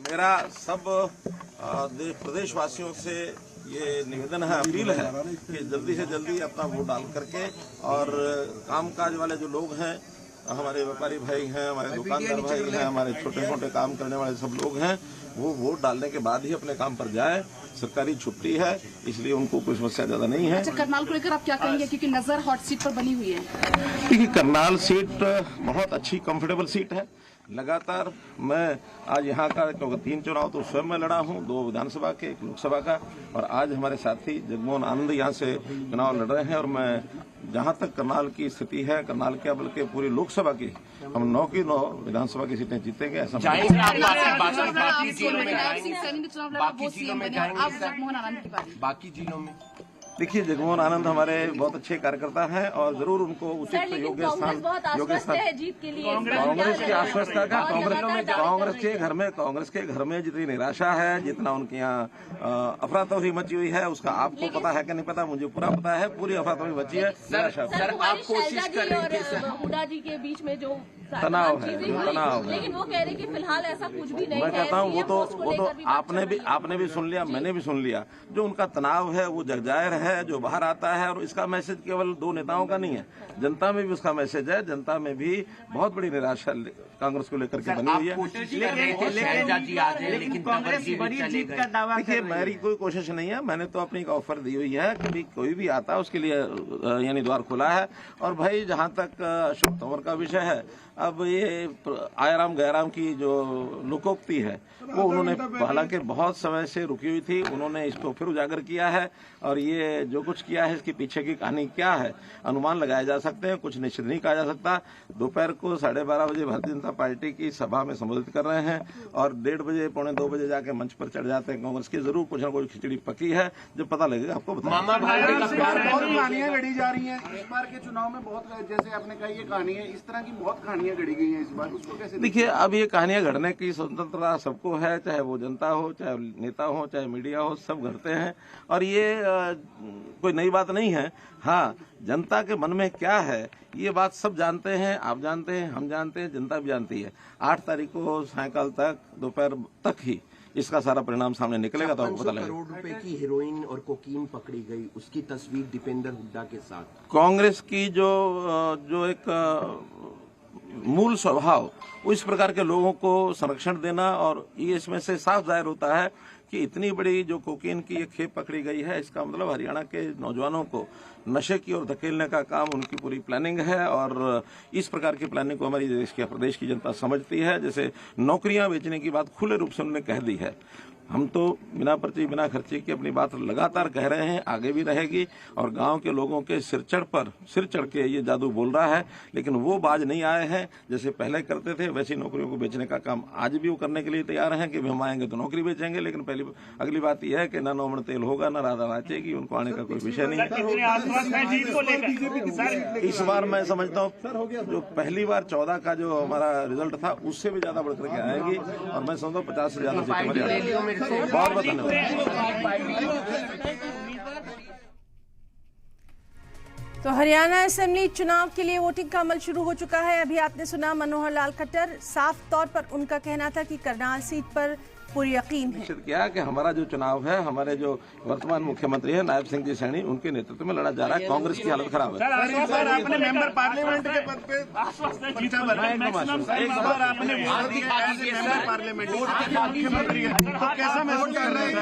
मेरा सब प्रदेशवासियों से ये निवेदन है, अपील है कि जल्दी से जल्दी अपना वोट डाल करके, और कामकाज वाले जो लोग हैं, हमारे व्यापारी भाई हैं, हमारे दुकानदार भाई हैं, हमारे छोटे मोटे काम करने वाले सब लोग हैं, वो वोट डालने के बाद ही अपने काम पर जाए। सरकारी छुट्टी है, इसलिए उनको कोई समस्या ज्यादा नहीं है। अच्छा, करनाल को लेकर आप क्या कहेंगे, क्योंकि नजर हॉट सीट पर बनी हुई है? देखिए, करनाल सीट बहुत अच्छी कंफर्टेबल सीट है। लगातार मैं आज यहाँ का 3 चुनाव तो स्वयं में लड़ा हूँ, 2 विधानसभा के, 1 लोकसभा का, और आज हमारे साथी जगमोहन आनंद यहाँ से चुनाव लड़ रहे हैं। और मैं जहाँ तक करनाल की स्थिति है, करनाल क्या बल्कि पूरी लोकसभा की, हम 9 की 9 विधानसभा की सीटें जीतेंगे ऐसा। बाकी जिलों में देखिए, जगमोहन आनंद हमारे बहुत अच्छे कार्यकर्ता हैं और जरूर उनको उचित योग्य स्थान जीत के लिए। कांग्रेस की आश्वस्ता का कांग्रेस के घर में जितनी निराशा है, जितना उनके यहाँ अफरा तफरी मची हुई है, उसका आपको पता है कि नहीं पता, मुझे पूरा पता है। पूरी अफरा तफरी मची है, निराशा। सर, आप कोशिश कर रहे थे हुड्डा जी के बीच में जो तनाव है, लेकिन वो कह रहे कि फिलहाल ऐसा कुछ भी नहीं है। मैं कहता हूँ वो तो आपने भी सुन लिया, मैंने भी सुन लिया। जो उनका तनाव है वो जगजाहिर है, जो बाहर आता है, और इसका मैसेज केवल 2 नेताओं का नहीं है, जनता में भी उसका मैसेज है। जनता में भी बहुत बड़ी निराशा कांग्रेस को लेकर के बनी हुई है। देखिए, मेरी कोई कोशिश नहीं है, मैंने तो अपनी ऑफर दी हुई है कि कोई भी आता है उसके लिए यानी द्वार खुला है। और भाई, जहाँ तक अशोक तंवर का विषय है, अब ये आयाराम गयाराम की जो लोकोक्ति है, वो उन्होंने हालांकि बहुत समय से रुकी हुई थी, उन्होंने इसको फिर उजागर किया है। और ये जो कुछ किया है, इसके पीछे की कहानी क्या है, अनुमान लगाए जा सकते हैं, कुछ निश्चित नहीं कहा जा सकता। दोपहर को 12:30 बजे भारतीय जनता पार्टी की सभा में संबोधित कर रहे हैं, और 1:30 बजे 1:45 बजे जाके मंच पर चढ़ जाते हैं कांग्रेस की। जरूर कुछ न कुछ खिचड़ी पकी है, जब पता लगेगा आपको बताएंगे। बहुत कहानियां गढ़ी जा रही हैं इस बार के चुनाव में, बहुत, जैसे आपने कहा ये कहानी है, इस तरह की बहुत कहानियां गढ़ी गई हैं इस बार, उसको कैसे? देखिए, अब ये कहानियां गढ़ने की स्वतंत्रता सबको है, चाहे वो जनता हो, चाहे नेता हो, चाहे मीडिया हो, सब गढ़ते हैं। और ये कोई नई बात नहीं है। हाँ, जनता के मन में क्या है ये बात सब जानते हैं, आप जानते हैं, हम जानते हैं, जनता भी जानती है। 8 तारीख को सायंकाल तक, दोपहर तक ही इसका सारा परिणाम सामने निकलेगा, तो आपको पता लगेगा। 500 करोड़ रुपए की हेरोइन और कोकीन पकड़ी गई, उसकी तस्वीर दीपेंद्र हुड्डा के साथ। कांग्रेस की जो एक मूल स्वभाव, इस प्रकार के लोगों को संरक्षण देना, और ये इसमें से साफ जाहिर होता है कि इतनी बड़ी जो कोकीन की एक खेप पकड़ी गई है, इसका मतलब हरियाणा के नौजवानों को नशे की ओर धकेलने का काम उनकी पूरी प्लानिंग है। और इस प्रकार की प्लानिंग को हमारी प्रदेश की जनता समझती है। जैसे नौकरियां बेचने की बात खुले रूप से उन्होंने कह दी है। हम तो बिना पर्ची बिना खर्चे की अपनी बात लगातार कह रहे हैं, आगे भी रहेगी। और गांव के लोगों के सिर चढ़ के ये जादू बोल रहा है, लेकिन वो बाज नहीं आए हैं। जैसे पहले करते थे, वैसी नौकरियों को बेचने का काम आज भी वो करने के लिए तैयार हैं कि हम आएंगे तो नौकरी बेचेंगे। लेकिन अगली बात यह है कि ना 9 मण तेल होगा, ना राधा नाचेगी, उनको आने का कोई विषय नहीं है। इस बार मैं समझता हूँ जो पहली बार 14 का जो हमारा रिजल्ट था, उससे भी ज्यादा बढ़कर के आएगी। और मैं समझता हूँ 50 से ज्यादा सीटें। बहुत बहुत धन्यवाद। तो हरियाणा असेंबली चुनाव के लिए वोटिंग का अमल शुरू हो चुका है। अभी आपने सुना मनोहर लाल खट्टर, साफ तौर पर उनका कहना था कि करनाल सीट पर पूरी यकीन है। निश्चित किया कि हमारा जो चुनाव है, हमारे जो वर्तमान मुख्यमंत्री है नायब सिंह जी सैनी, उनके नेतृत्व में लड़ा जा रहा है। कांग्रेस की हालत खराब है। आपने मेंबर पार्लियामेंट के पद पे पार्लियामेंट मुख्यमंत्री है, तो कैसा महसूस कर रहे हैं?